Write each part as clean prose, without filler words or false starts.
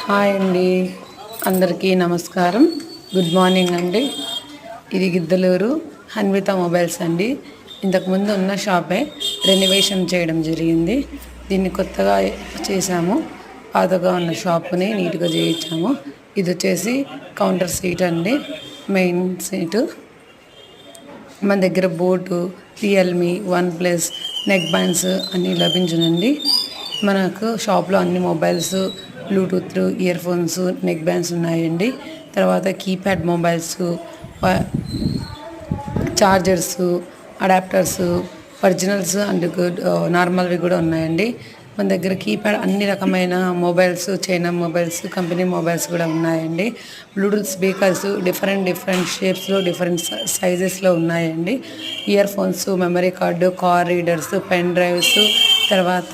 Hi అండి, అందరికీ నమస్కారం. గుడ్ మార్నింగ్ అండి. ఇది గిద్దలూరు హన్విత మొబైల్స్ అండి. ఇంతకుముందు ఉన్న షాపే రెనోవేషన్ చేయడం జరిగింది. దీన్ని కొత్తగా చేసాము. పాతగా ఉన్న షాపుని నీట్గా చేయించాము. ఇది వచ్చేసి కౌంటర్ సీట్ అండి, మెయిన్ సీటు. మన దగ్గర boAt, Realme, OnePlus, neck bands అన్నీ లభించునండి. మనకు షాప్లో అన్ని mobiles, Bluetooth, earphones, neck bands ఉన్నాయండి. తర్వాత keypad mobiles, chargers, adapters, originals and నార్మల్వి కూడా ఉన్నాయండి. మన దగ్గర కీప్యాడ్ అన్ని రకమైన mobiles, China mobiles, company mobiles కూడా ఉన్నాయండి. బ్లూటూత్ స్పీకర్స్ డిఫరెంట్ షేప్స్లో, డిఫరెంట్ సైజెస్లో ఉన్నాయండి. Earphones, memory card, car readers, pen drives, తర్వాత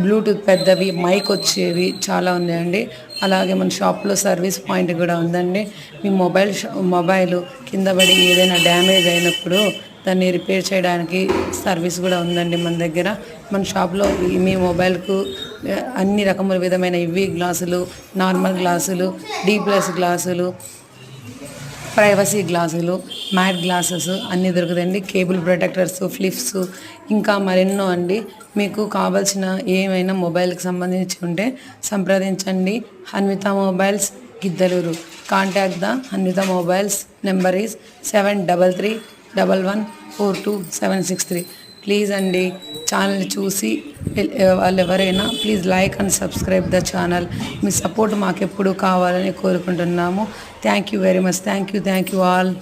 బ్లూటూత్ పెద్దవి, మైక్ వచ్చేవి చాలా ఉన్నాయండి. అలాగే మన షాప్లో సర్వీస్ పాయింట్ కూడా ఉందండి. మీ మొబైల్ కింద పడి ఏదైనా డ్యామేజ్ అయినప్పుడు దాన్ని రిపేర్ చేయడానికి సర్వీస్ కూడా ఉందండి మన దగ్గర. మన షాప్లో మీ మొబైల్కు అన్ని రకముల విధమైన ఇవి గ్లాసులు, నార్మల్ గ్లాసులు, D+ గ్లాసులు, ప్రైవసీ గ్లాసులు, మ్యాట్ గ్లాసెస్ అన్నీ దొరుకుతాయండి. కేబుల్ ప్రొటెక్టర్స్, ఫ్లిప్స్, ఇంకా మరెన్నో అండి. మీకు కావాల్సిన ఏమైనా మొబైల్కి సంబంధించి ఉంటే సంప్రదించండి. Hanvitha mobiles, Giddalur. Contact the Hanvitha mobiles. Number is 7311142763. Please అండి, ఛానల్ చూసి వాళ్ళు ఎవరైనా please like and subscribe the channel. మీ సపోర్ట్ మాకెప్పుడు కావాలని కోరుకుంటున్నాము. Thank you very much. Thank you all.